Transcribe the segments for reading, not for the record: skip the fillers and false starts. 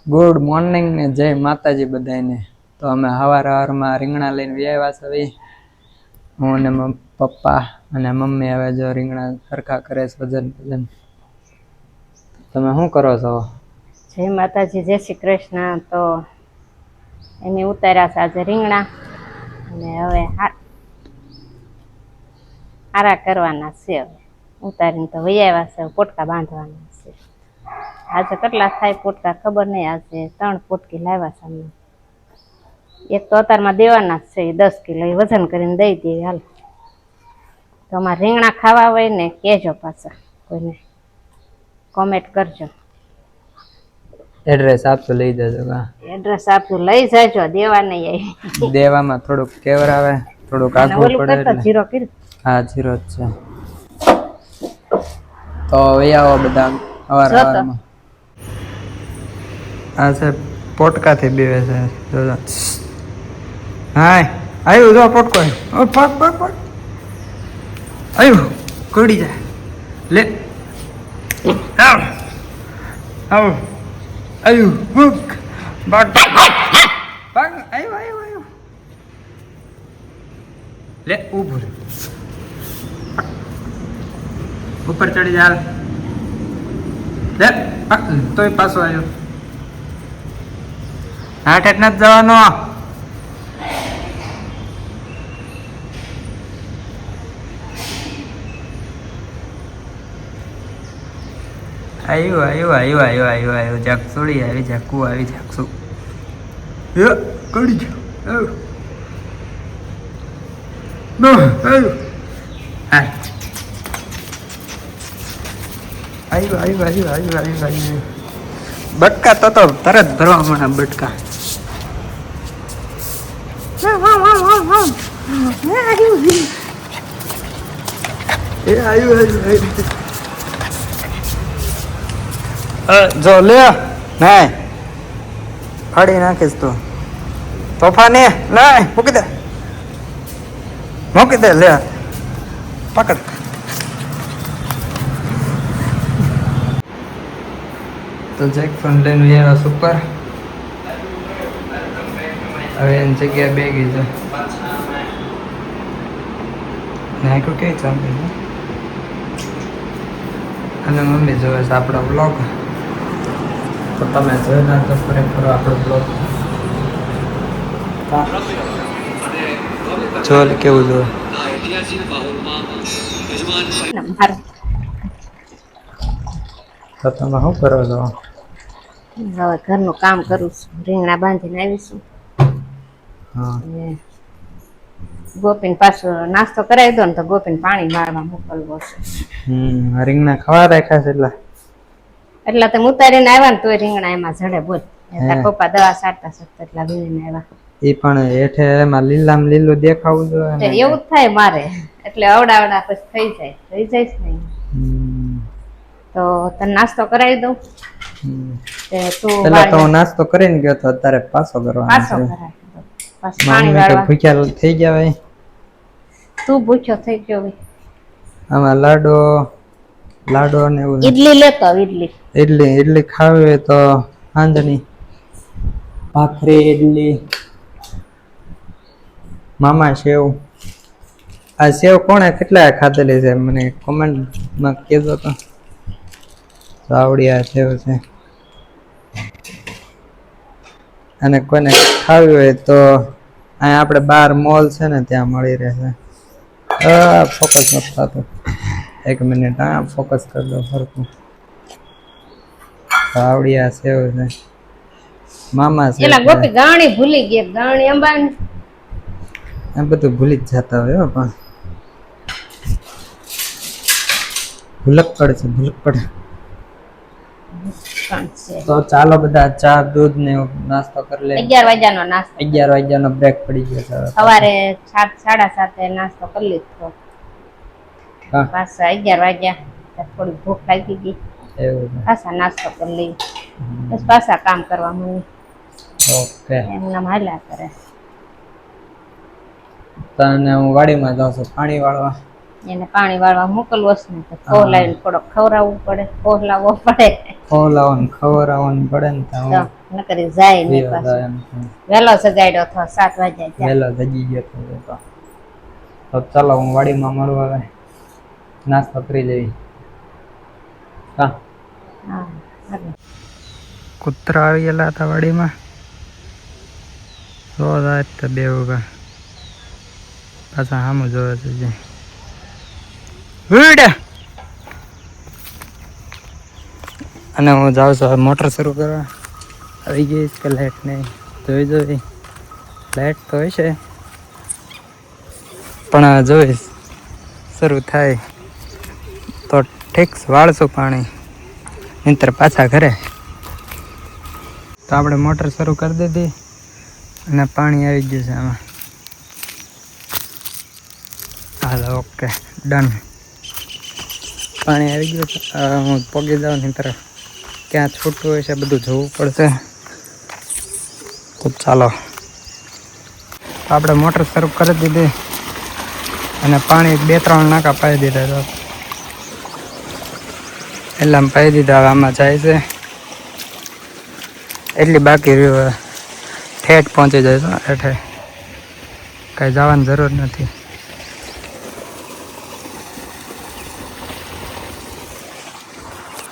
Good morning ને જય માતાજી બધાને. તો અમે સવારમાં રીંગણા લઈને વ્યાવ્યા છે. હું અને પપ્પા અને મમ્મી હવે જો રીંગણા સરખા કરે છે વજન. તમે શું કરો છો? જય માતાજી, જય શ્રી કૃષ્ણ. તો એની ઉતાર્યા છે આજે રીંગણા અને હવે હારા કરવાના છે. હવે ઉતારીને તો વૈયાવ્યા છે, પોટકા બાંધવાના છે. આજે કેટલા થાય પોટકા ખબર નહીં. આજે 3 પોટકી લાવ્યા છે અમને. એક તો અતારમાં દેવાના જ છે, 10 કિલો વજન કરીને દઈ દઈએ. હાલ તો અમારે રીંગણા ખાવા હોય ને કહેજો, પાછા કોઈને કોમેન્ટ કરજો. એડ્રેસ આપજો, લઈ જજો. એડ્રેસ આપજો, લઈ જાજો. દેવા નહીં આવી. દેવામાં થોડુંક કેવરાવે, થોડુંક આઘું પડે એટલે. જીરો કર્યું. હા, જીરો જ છે. તો આવો બધા સવારમાં. આ છે પોટકાથી બીવે છે. જોજો. હાય આવ્યું, જો પોટકો પગ આવ્યું, કડી જાય. લે આવ આવ્યું હુક બાગ આવ્યું. લે ઊભું રે, ઉપર ચડી જા. લે તોય પાછો આવ્યો. હાટ નથી જવાનો. આવ્યું જાકસુડી આવી, જાકુ આવી, જાકસુ કડી ગયો. આવ્યું. બટકા તો તરત ભરવા મળે. બટકા જો લે નાય ફાડી નાખીશ તો તોફાને. લાય મૂકી દે લે પકડ. તો જેક ફોન લઈને આવ્યા સુપર. હવે એની જગ્યા બે ગઈ છે. નાયકો કે ચાલે અને મમ્મી જોવે છે આપણો બ્લોગ. તો તમે જોઈ નાખો ખરેખર આપણો બ્લોગ. જો કેવું જોવે. તો તમે શું કરો છો? હવે ઘરનું કામ કરું છું. રીંગણા બાંધીને આવીશું. હા, ગોપીને પાછો નાસ્તો કરાવી દો ને તો ગોપીને પાણી મારવા મોકલવો છે. રીંગણા ખાવા રાખ્યા છે એટલા તમે ઉતારીને આવ્યા ને તોય રીંગણા એમાં જડે. બોલ, તાર પપ્પા દવા સાટતા એટલા વીણીને આવ્યા. એ પણ હેઠે એમાં લીલું દેખાવું જોઈએ. એવું જ થાય મારે. એટલે અવડા પછી થઈ જાય જ નહીં. તો તને નાસ્તો કરાવી દઉં. પેલા તો હું નાસ્તો કરીને ગયો તો, અત્યારે પાછો કરવાનો છે. ભૂખ્યા થઈ ગયા ભાઈ. તું ભૂખ્યો થઈ ગયો ભાઈ. આમાં લાડો ને એવું. ઈડલી લેતો આવ. ઈડલી ખાવી હોય તો સાંજની ભાખરી, ઈડલી, મામા સેવ. આ સેવ કોણે કેટલા ખાધેલી છે મને કોમેન્ટમાં કહેજો. તો આવડી આ સેવ છે. અને કોઈને ખાવી હોય તો અહીંયા આપણે બહાર મોલ છે ને ત્યાં મળી રહેશે. ફોકસ નથી થતું. 1 મિનિટ. હા, ફોકસ કરી દો સરખું. આવડી આ સેવ છે. મામા છે. એલા ગોપી ગાણી ભૂલી ગઈ. ગાણી અંબાણી આ બધું ભૂલી જ જતા હોય. પણ ભૂલક્કડ છે, ભૂલક્કડ. તો ચાલો બધા ચા દૂધ ને નાસ્તો કરી લે. 11 વાગ્યાનો નાસ્તો. 11 વાગ્યાનો બ્રેક પડી ગયો છે. સવારે 7:30 નાસ્તો કરી લીધો. પાછા 11 વાગ્યા થોડી ભૂખ લાગી ગઈ. પાછા નાસ્તો કરી લઈ. બસ પાછા કામ કરવા મને. ઓકે, એમના હાલ્યા કરે. તને હું વાડીમાં જાઉં છું પાણી વાળવા. એને પાણી વાળવા મોકલવો છે ને તો ખોલાવીને થોડોક ખવડાવવું પડે, ખોલાવવો પડે. ખવડાવવાનું ખવડાવવાનું પડે ને તો તો નકરી જાય નહીં વિયો પાછું. જાય એમ છે. વહેલો સગાડ્યો હતો 7 વાગ્યા ત્યાં. વહેલો જગી ગયો તો ચાલો હું વાડીમાં મળું હવે નાસ્તો કરી જઈ. હા હા હાલો. કૂતરા આવી ગયેલા હતા વાડીમાં તો રાત તો બે ઉભા પાછા સામું જોવે છે જે ઉડ. અને હું જાઉં છું હવે મોટર શરૂ કરવા. આવી ગઈ કે લાઈટ નહીં જોઈ લાઈટ તો હોય છે પણ જોઈશ શરૂ થાય તો ઠીક વાળશું પાણી નહીંતર પાછા ઘરે. તો આપણે મોટર શરૂ કરી દીધી અને પાણી આવી ગયું છે આમાં. Hello okay done. પાણી આવી ગયું છે. હું પગી જાઉં નહીંતર ક્યાં છૂટું હોય છે બધું જોવું પડશે. તો ચાલો આપણે મોટર શરૂ કરી દીધી અને પાણી 2-3 નાકા પાઈ દીધા તો એટલે આમ પાઈ દીધા. હવે આમાં જાય છે એટલી બાકી રહ્યું ઠેઠ પહોંચી જાય છે હેઠે કાંઈ જવાની જરૂર નથી.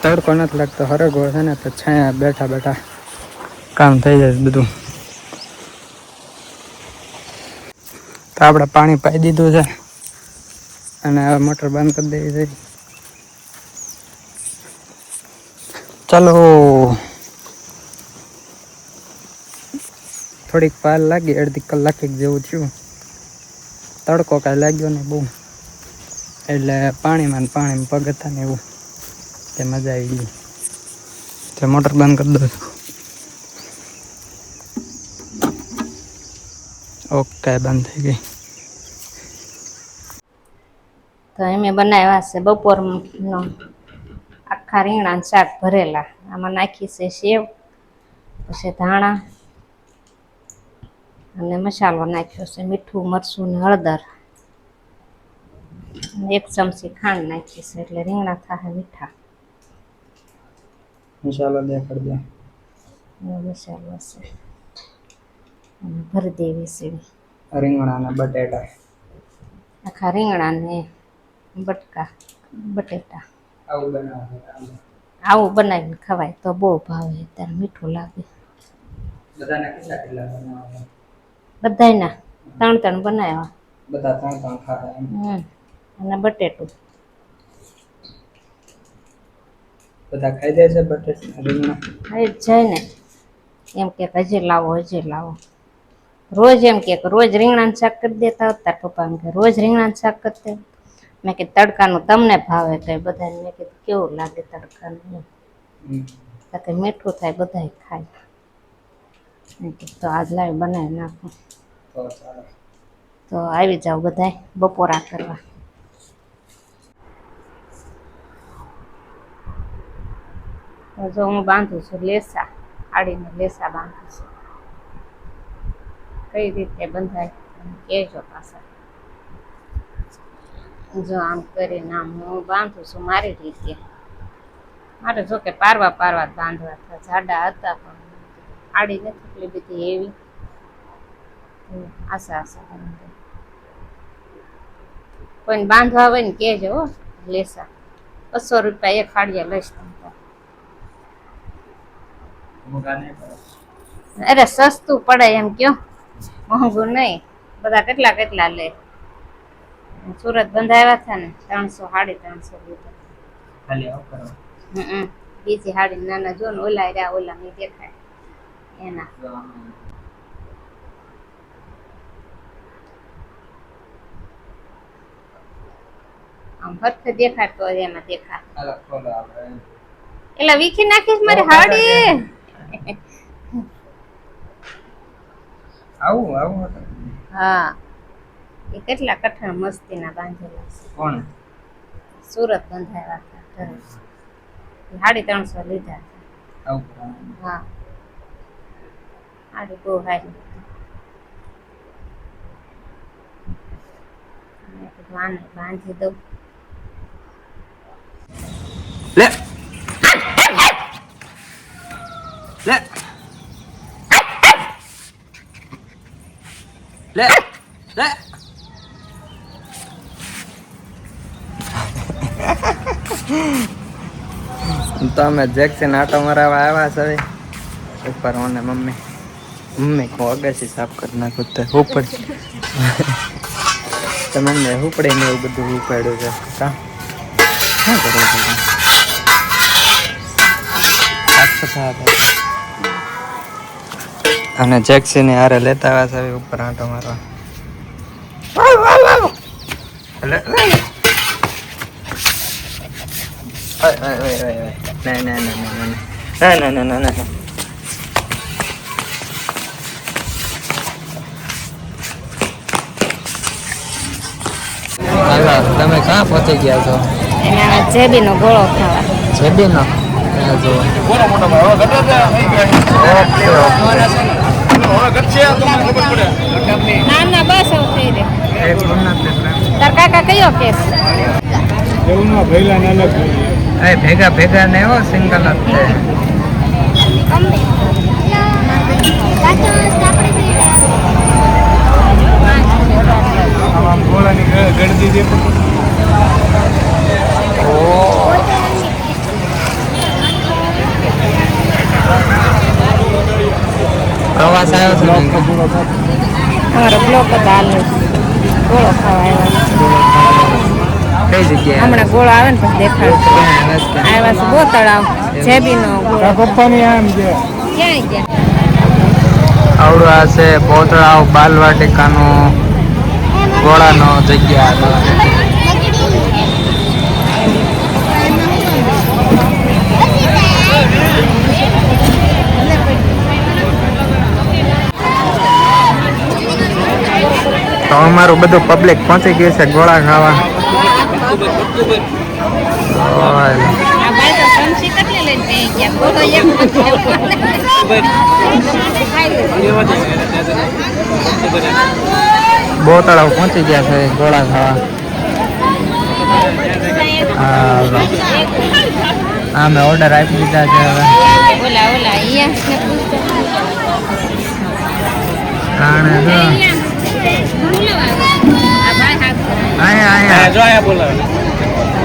તડકો નથી લાગતો હરગવો છે ને તો છાયા બેઠા બેઠા કામ થઈ જાય બધું. તો આપણે પાણી પાઈ દીધું છે અને હવે મોટર બંધ કરી દેવી છે. ચાલો થોડીક વાર લાગી, અડધી કલાક જેવું થયું. તડકો કાંઈ લાગ્યો ને બહુ એટલે પાણીમાં પગ હતા ને એવું તે મજા આવી ગઈ. તે મોટર બંધ કરી દઉં. ઓકે બંધ થઈ ગઈ. તો અમે બનાવ્યા છે બપોરનો આખા રીંગણા શાક ભરેલા. આમાં નાખી છે સેવ, પછી ધાણા અને મસાલો નાખ્યો છે, મીઠું મરચું ને હળદર, 1 ચમચી ખાંડ નાખી છે એટલે રીંગણા થાય મીઠા. મસાલો દેખાડ દે. મસાલો છે અને ભરી દેવી છે રીંગણા અને બટેટા. આખા રીંગણા ને બટેટા. આવું બનાવીને ખવાય તો બહુ ભાવે. ત્યારે મીઠું લાગે. બધાને કેટલા બનાવવા? બધાયના 3 બનાવ્યા. બધા 3 ખાય એમ. અને બટેટું બધા ખાઈ જાય છે બટેટા રીંગણા? ખાઈ જ જાય ને. એમ કે હજી લાવો હજી લાવો. રોજ એમ કે રોજ રીંગણાનું શાક કરી દેતા હોત. તાર પપ્પા એમ કે રોજ રીંગણાનું શાક કરતા. મેં કીધું તડકાનું તમને ભાવે કઈ બધાને. મેં કીધું કેવું લાગે તડકાનું? કે મીઠું થાય બધાય ખાય. મેં કીધું તો આજ લાવી બનાવી નાખું. તો આવી જાવ બધાય બપોરા કરવા. જો હું બાંધું છું લેસા. આડીને લેસા બાંધું છું. કઈ રીતે બંધાય કહેજો પાછા. જો આમ કરીને આમ હું બાંધું છું મારી રીતે. મારે જો કે પારવા જ બાંધવા હતા. જાડા હતા પણ આડી નથી એટલી બધી એવી. આશા કોઈને બાંધવા હોય ને કહેજો હો. લેસા 200 રૂપિયા એક હાડિયા લઈશ તમે. અરે સસ્તું પડે એમ કયો, મોંઘું નહીં. બધા કેટલા લે. સુરત બંધાવ્યા હતા ને 300-350 લીધા. બીજી હાડી નાના જો ને ઓલા નહીં દેખાય એના. આમ હરખે દેખાય તો એમાં દેખાય. એટલે વીખી નાખીશ મારી હાડી. આવું હા એ કેટલા કઠણ મસ્તીના બાંધેલા છે. કોણ? સુરત બંધાવ્યા હતા. સાડી 300 લીધા હતા. હા સાડી બહુ સારી. મેં કીધું આને બાંધી દઉં. લે લે લે લે તો અમે જેક્સન આટો મરાવા આવ્યા છે હવે ઉપર મને મમ્મી કો અગાસી સાફ કરી નાખું તો ઉપર તો મમ્મી ઉપડે ને એવું બધું ઉપાડ્યું છે કા શું કરો છો સાફ સફાઈ અને જેક્સી ને હારે લેતા આવ્યા છે ઉપર આટો મારવા ના તમે ક્યાં પહોંચી ગયા છો એના જેબીનો ગોળો ખાવા જેબીનો ના બસ થઈ દે તાર કાકા કયો કેસ ભેગા ને એવો સિંગલ જ છે પ્રવાસ આવ્યો છે અમારો બ્લોક હતા ગોળો ખાવા આવ્યા કઈ જગ્યાએ હમણાં ગોળો આવે ને પછી દેખાડું આવ્યા છે બહુ તળાવ જેબીનો ગોળો પપ્પાની આમ છે ક્યાં ગયા આવડું આ છે પોતળાવ બાલવાટિકાનો ગોળાનો જગ્યા તો અમારું બધું પબ્લિક પહોંચી ગયું છે ગોળા ખાવા બહુ તળાવ પહોંચી ગયા છે ગોળા ખાવા મેં ઓર્ડર આપી દીધા છે હવે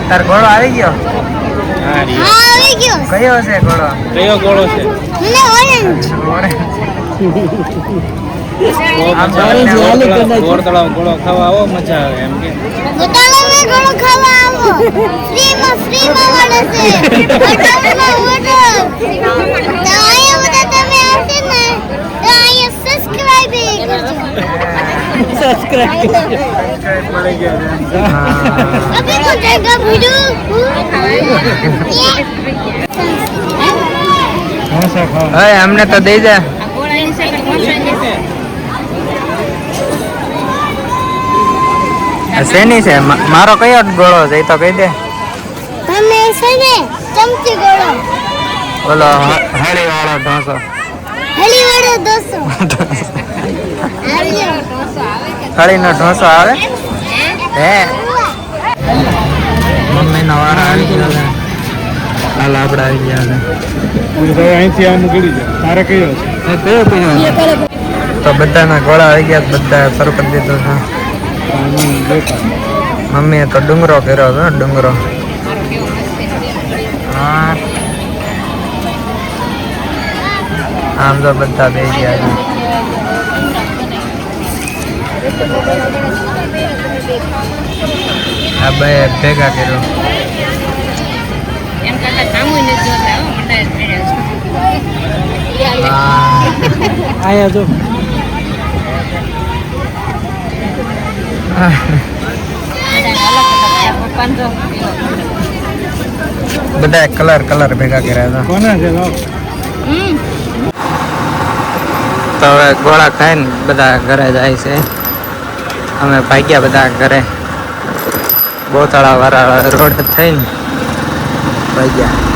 તાર ઘોડો આવી ગયો કયો છે ઘોડો કયો ગોળો છે ગોળ તળાવ ગોળો ખાવા આવો મજા આવે એમ કે ગોળો ખાવા આવો ફ્રીમાં મળે છે તો અહીંયા બધા તમે આવશે ને તો અહીંયા સબસ્ક્રાઇબ મળી ગયા अभी तो जाएगा वीडियो હવે અમને તો દઈ દે શેની છે મારો કયો ગોળો છે એ તો કહી દે તમે છે ને ચમચી ગોળો બોલો હળી વાળો ઢોસો હળી વાળો દોસો હળીનો ઢોસો આવે હે મમ્મીનો વાળો આવી ગયો છે હાલ આપણે આવી ગયા છે અહીંથી આમ ગળી જાય તારે કયો છે તો બધાના ગોળા આવી ગયા બધા શરૂ કરી દીધો છે મમ્મીએ તો ડુંગરો કર્યો હતો ડુંગરો હા આમ તો બધા બે ગયા છે આ બે ભેગા કર્યો એમ કાકા કામું નથી જોતા હો મંડાય આયા જો બધા કલર ભેગા કર્યા હતા કોના છે તો હવે ગોળા ખાઈને બધા ઘરે જાય છે અમે ભાગ્યા બધા ઘરે બોતળા વાળા રોડ થઈને ભાગ્યા